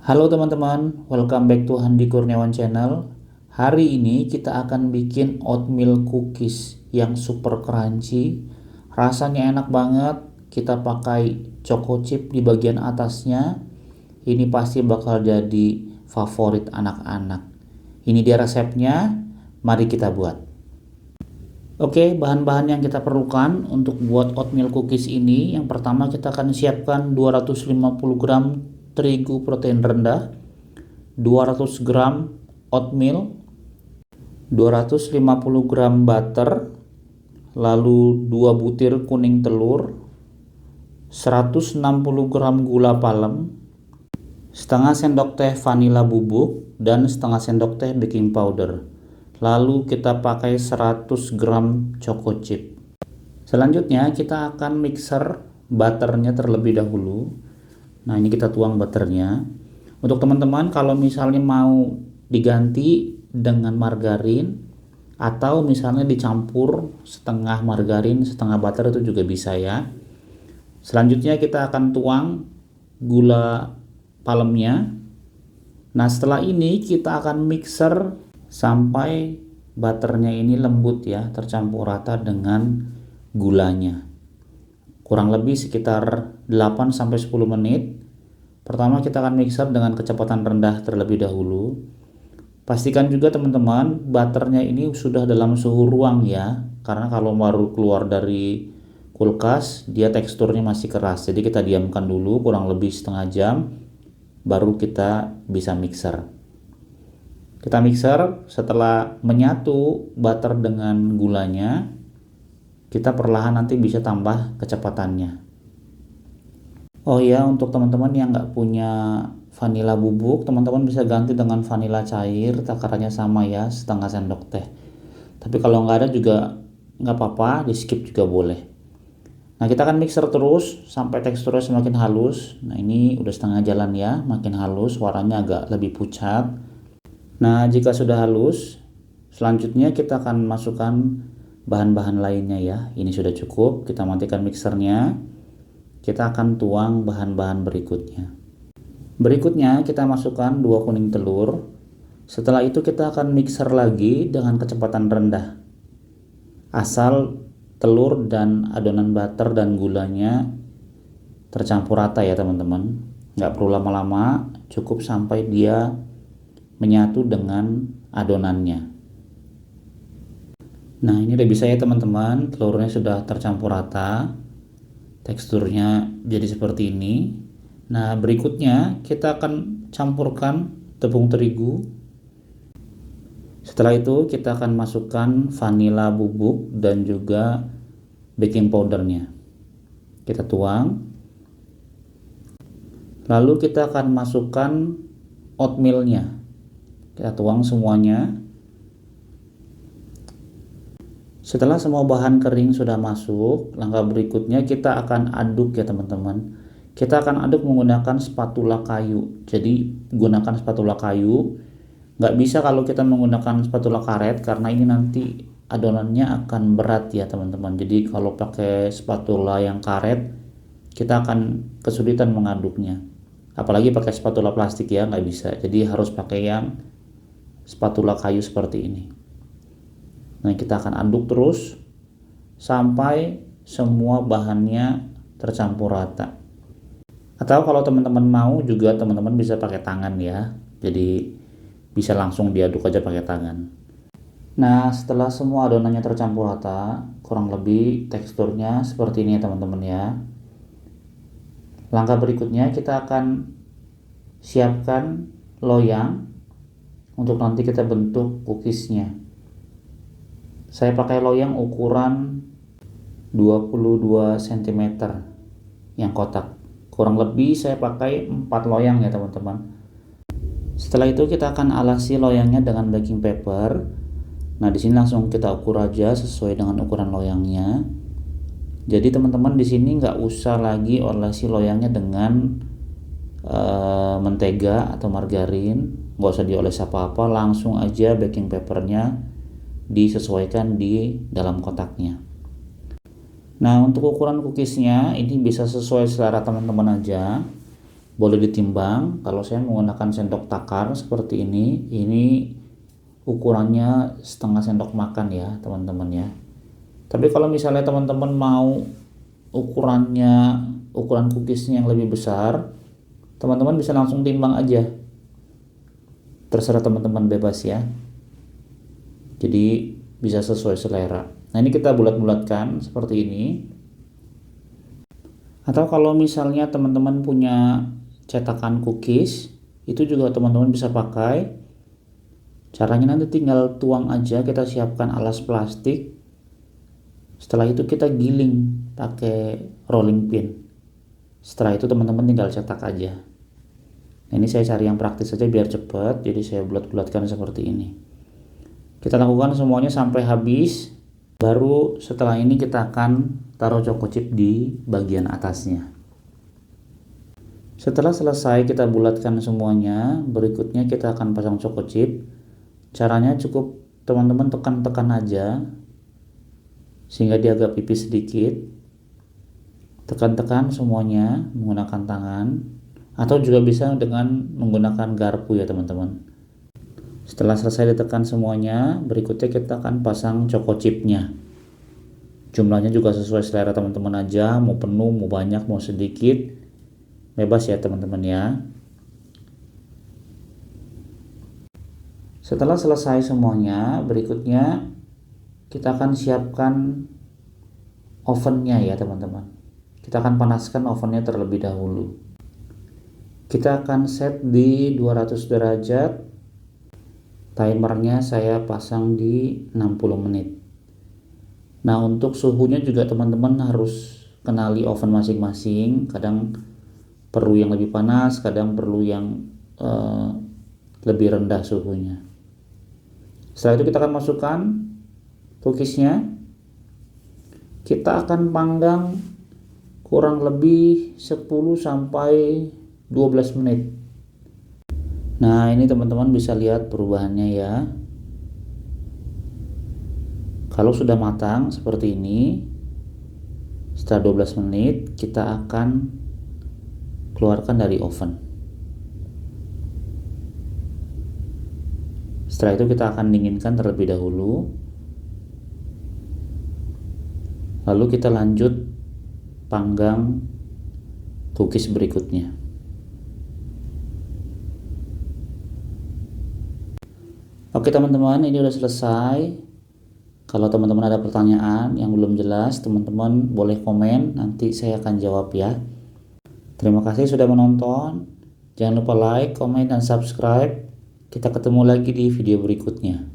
Halo teman-teman, welcome back to Handi Kurniawan Channel. Hari ini kita akan bikin oatmeal cookies yang super crunchy. Rasanya enak banget. Kita pakai choco chip di bagian atasnya. Ini pasti bakal jadi favorit anak-anak. Ini dia resepnya. Mari kita buat. Oke, bahan-bahan yang kita perlukan untuk buat oatmeal cookies ini. Yang pertama kita akan siapkan 250 gram terigu protein rendah, 200 gram oatmeal, 250 gram butter, lalu 2 butir kuning telur, 160 gram gula palem, setengah sendok teh vanila bubuk, dan setengah sendok teh baking powder. Lalu kita pakai 100 gram choco chip. Selanjutnya kita akan mixer butternya terlebih dahulu. Nah, ini kita tuang butternya. Untuk teman-teman kalau misalnya mau diganti dengan margarin atau misalnya dicampur setengah margarin setengah butter itu juga bisa ya. Selanjutnya kita akan tuang gula palemnya. Nah, setelah ini kita akan mixer sampai butternya ini lembut ya, tercampur rata dengan gulanya. Kurang lebih sekitar 8-10 menit. Pertama kita akan mixer dengan kecepatan rendah terlebih dahulu. Pastikan juga teman-teman butternya ini sudah dalam suhu ruang ya, karena kalau baru keluar dari kulkas dia teksturnya masih keras. Jadi kita diamkan dulu kurang lebih setengah jam baru kita bisa mixer. Kita mixer, setelah menyatu butter dengan gulanya, kita perlahan nanti bisa tambah kecepatannya. Oh ya, untuk teman-teman yang nggak punya vanila bubuk, teman-teman bisa ganti dengan vanila cair, takarannya sama ya, setengah sendok teh. Tapi kalau nggak ada juga nggak apa-apa, di skip juga boleh. Nah, kita akan mixer terus sampai teksturnya semakin halus. Nah, ini udah setengah jalan ya, makin halus, warnanya agak lebih pucat. Nah, jika sudah halus, selanjutnya kita akan masukkan bahan-bahan lainnya ya. Ini sudah cukup, kita matikan mixernya. Kita akan tuang bahan-bahan berikutnya. Berikutnya kita masukkan 2 kuning telur. Setelah itu kita akan mixer lagi dengan kecepatan rendah. Asal telur dan adonan butter dan gulanya tercampur rata ya teman-teman. Nggak perlu lama-lama, cukup sampai dia menyatu dengan adonannya. Nah, ini udah bisa ya teman-teman, telurnya sudah tercampur rata, teksturnya jadi seperti ini. Nah, berikutnya kita akan campurkan tepung terigu. Setelah itu kita akan masukkan vanila bubuk dan juga baking powdernya. Kita tuang. Lalu kita akan masukkan oatmealnya. Kita tuang semuanya. Setelah semua bahan kering sudah masuk, langkah berikutnya kita akan aduk ya teman-teman. Kita akan aduk menggunakan spatula kayu. Jadi gunakan spatula kayu. Nggak bisa kalau kita menggunakan spatula karet karena ini nanti adonannya akan berat ya teman-teman. Jadi kalau pakai spatula yang karet, kita akan kesulitan mengaduknya. Apalagi pakai spatula plastik ya, nggak bisa. Jadi harus pakai yang spatula kayu seperti ini. Nah, kita akan aduk terus sampai semua bahannya tercampur rata. Atau kalau teman-teman mau juga teman-teman bisa pakai tangan ya. Jadi bisa langsung diaduk aja pakai tangan. Nah, setelah semua adonannya tercampur rata, kurang lebih teksturnya seperti ini ya teman-teman ya. Langkah berikutnya kita akan siapkan loyang untuk nanti kita bentuk cookiesnya. Saya pakai loyang ukuran 22 cm yang kotak. Kurang lebih saya pakai 4 loyang ya teman-teman. Setelah itu kita akan alasi loyangnya dengan baking paper. Nah, di sini langsung kita ukur aja sesuai dengan ukuran loyangnya. Jadi teman-teman di sini nggak usah lagi olesi loyangnya dengan mentega atau margarin, nggak usah dioles apa-apa, langsung aja baking papernya disesuaikan di dalam kotaknya. Nah, untuk ukuran cookiesnya ini bisa sesuai selera teman-teman aja. boleh ditimbang. Kalau saya menggunakan sendok takar seperti ini ukurannya setengah sendok makan ya teman-teman ya. Tapi kalau misalnya teman-teman mau ukuran cookiesnya yang lebih besar, teman-teman bisa langsung timbang aja, terserah teman-teman, bebas ya. Jadi bisa sesuai selera. Nah ini kita bulat-bulatkan seperti ini. Atau kalau misalnya teman-teman punya cetakan cookies, itu juga teman-teman bisa pakai. Caranya nanti tinggal tuang aja, kita siapkan alas plastik. Setelah itu kita giling pakai rolling pin. Setelah itu teman-teman tinggal cetak aja. Nah, ini saya cari yang praktis saja biar cepat, jadi saya bulat-bulatkan seperti ini. Kita lakukan semuanya sampai habis, baru setelah ini kita akan taruh choco chip di bagian atasnya. Setelah selesai kita bulatkan semuanya, berikutnya kita akan pasang choco chip. Caranya cukup teman-teman tekan-tekan aja sehingga dia agak pipis sedikit. Tekan-tekan semuanya menggunakan tangan, atau juga bisa dengan menggunakan garpu ya teman-teman. Setelah selesai ditekan semuanya, berikutnya kita akan pasang choco chipnya. Jumlahnya juga sesuai selera teman-teman aja, mau penuh, mau banyak, mau sedikit, bebas ya teman-teman ya. Setelah selesai semuanya, berikutnya kita akan siapkan ovennya ya teman-teman. Kita akan panaskan ovennya terlebih dahulu. Kita akan set di 200 derajat. Timernya saya pasang di 60 menit. Nah, untuk suhunya juga teman-teman harus kenali oven masing-masing. Kadang perlu yang lebih panas, kadang perlu yang lebih rendah suhunya. Setelah itu kita akan masukkan cookiesnya. Kita akan panggang kurang lebih 10 sampai 12 menit. Nah, ini teman-teman bisa lihat perubahannya ya. Kalau sudah matang seperti ini, setelah 12 menit kita akan keluarkan dari oven. Setelah itu kita akan dinginkan terlebih dahulu. Lalu kita lanjut panggang cookies berikutnya. Oke teman-teman, ini udah selesai. Kalau teman-teman ada pertanyaan yang belum jelas, teman-teman boleh komen, nanti saya akan jawab ya. Terima kasih sudah menonton. Jangan lupa like, komen, dan subscribe. Kita ketemu lagi di video berikutnya.